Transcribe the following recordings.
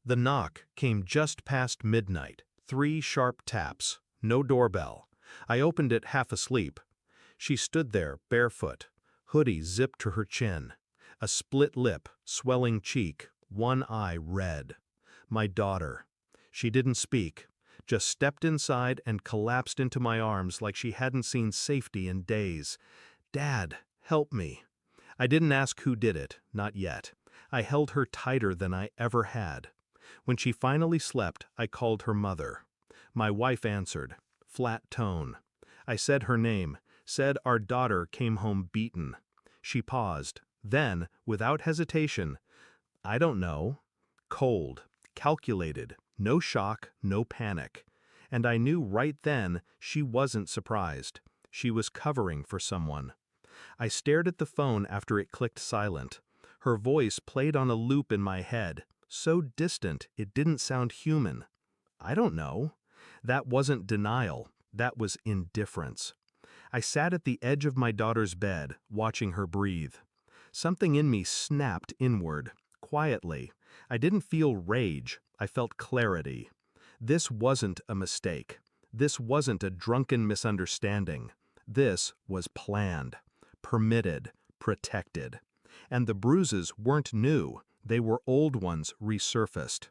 The knock came just past midnight. 3 sharp taps. No doorbell. I opened it half asleep. She stood there, barefoot, hoodie zipped to her chin. A split lip, swelling cheek, one eye red. My daughter. She didn't speak, just stepped inside and collapsed into my arms like she hadn't seen safety in days. "Dad, help me." I didn't ask who did it, not yet. I held her tighter than I ever had. When she finally slept, I called her mother. My wife answered, flat tone. I said her name, said our daughter came home beaten. She paused, then, without hesitation, "I don't know." Cold, calculated, no shock, no panic. And I knew right then she wasn't surprised. She was covering for someone. I stared at the phone after it clicked silent. Her voice played on a loop in my head, so distant it didn't sound human. "I don't know." That wasn't denial, that was indifference. I sat at the edge of my daughter's bed, watching her breathe. Something in me snapped inward, quietly. I didn't feel rage, I felt clarity. This wasn't a mistake. This wasn't a drunken misunderstanding. This was planned, permitted, protected. And the bruises weren't new, they were old ones resurfaced.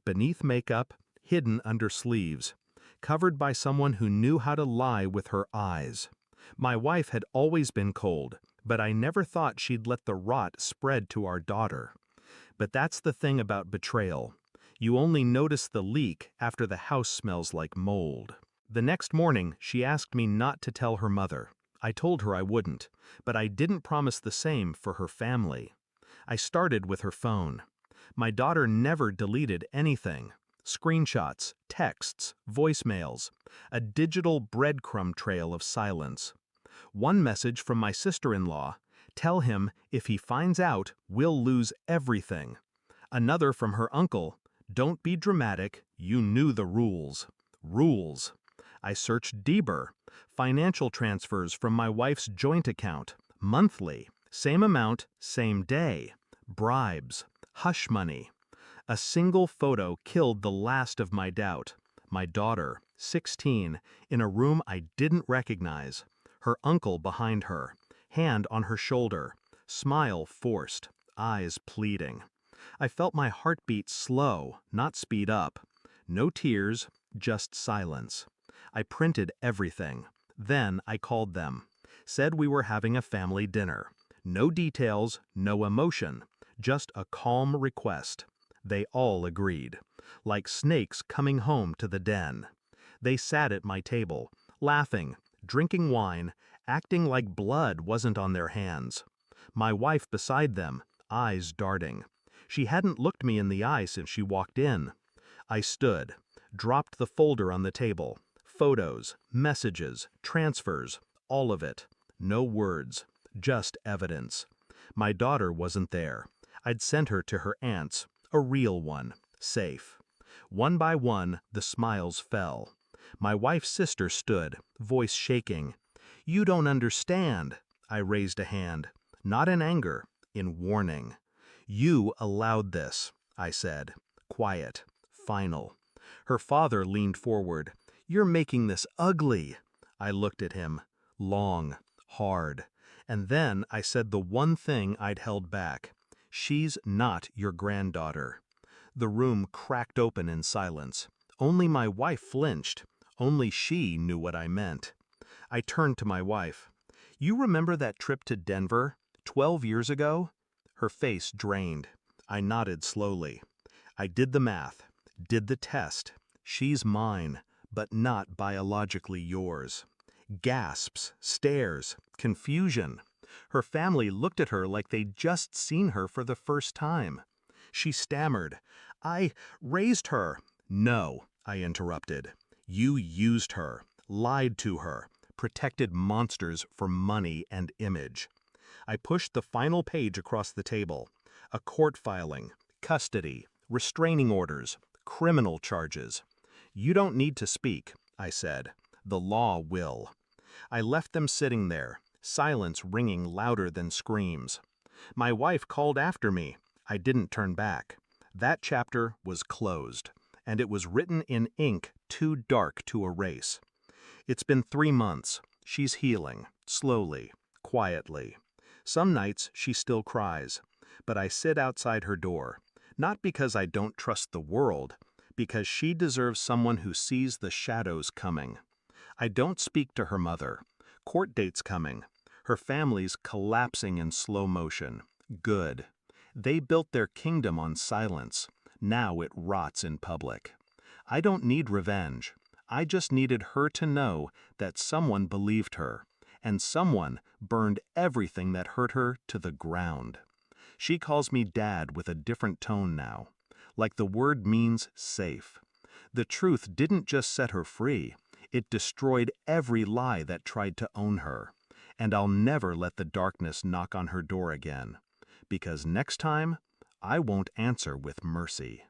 Beneath makeup, hidden under sleeves. Covered by someone who knew how to lie with her eyes. My wife had always been cold, but I never thought she'd let the rot spread to our daughter. But that's the thing about betrayal. You only notice the leak after the house smells like mold. The next morning, she asked me not to tell her mother. I told her I wouldn't, but I didn't promise the same for her family. I started with her phone. My daughter never deleted anything. Screenshots, texts, voicemails, a digital breadcrumb trail of silence. One message from my sister-in-law, "Tell him, if he finds out, we'll lose everything." Another from her uncle, "Don't be dramatic, you knew the rules." Rules. I searched deeper. Financial transfers from my wife's joint account, monthly, same amount, same day. Bribes, hush money. A single photo killed the last of my doubt. My daughter, 16, in a room I didn't recognize. Her uncle behind her, hand on her shoulder, smile forced, eyes pleading. I felt my heartbeat slow, not speed up. No tears, just silence. I printed everything. Then I called them. Said we were having a family dinner. No details, no emotion, just a calm request. They all agreed, like snakes coming home to the den. They sat at my table, laughing, drinking wine, acting like blood wasn't on their hands. My wife beside them, eyes darting. She hadn't looked me in the eye since she walked in. I stood, dropped the folder on the table. Photos, messages, transfers, all of it. No words, just evidence. My daughter wasn't there. I'd sent her to her aunt's. A real one, safe. One by one, the smiles fell. My wife's sister stood, voice shaking. "You don't understand." I raised a hand, not in anger, in warning. "You allowed this," I said, quiet, final. Her father leaned forward. "You're making this ugly." I looked at him, long, hard. And then I said the one thing I'd held back. "She's not your granddaughter." The room cracked open in silence. Only my wife flinched. Only she knew what I meant. I turned to my wife. "You remember that trip to Denver, 12 years ago?" Her face drained. I nodded slowly. "I did the math, did the test. She's mine, but not biologically yours." Gasps, stares, confusion. Her family looked at her like they'd just seen her for the first time. She stammered, "I raised her." "No," I interrupted. "You used her, lied to her, protected monsters for money and image." I pushed the final page across the table. A court filing, custody, restraining orders, criminal charges. "You don't need to speak," I said. "The law will." I left them sitting there, silence ringing louder than screams. My wife called after me. I didn't turn back. That chapter was closed, and it was written in ink too dark to erase. It's been 3 months. She's healing, slowly, quietly. Some nights she still cries, but I sit outside her door, not because I don't trust the world, because she deserves someone who sees the shadows coming. I don't speak to her mother. Court date's coming. Her family's collapsing in slow motion. Good. They built their kingdom on silence. Now it rots in public. I don't need revenge. I just needed her to know that someone believed her, and someone burned everything that hurt her to the ground. She calls me Dad with a different tone now, like the word means safe. The truth didn't just set her free, it destroyed every lie that tried to own her. And I'll never let the darkness knock on her door again, because next time, I won't answer with mercy.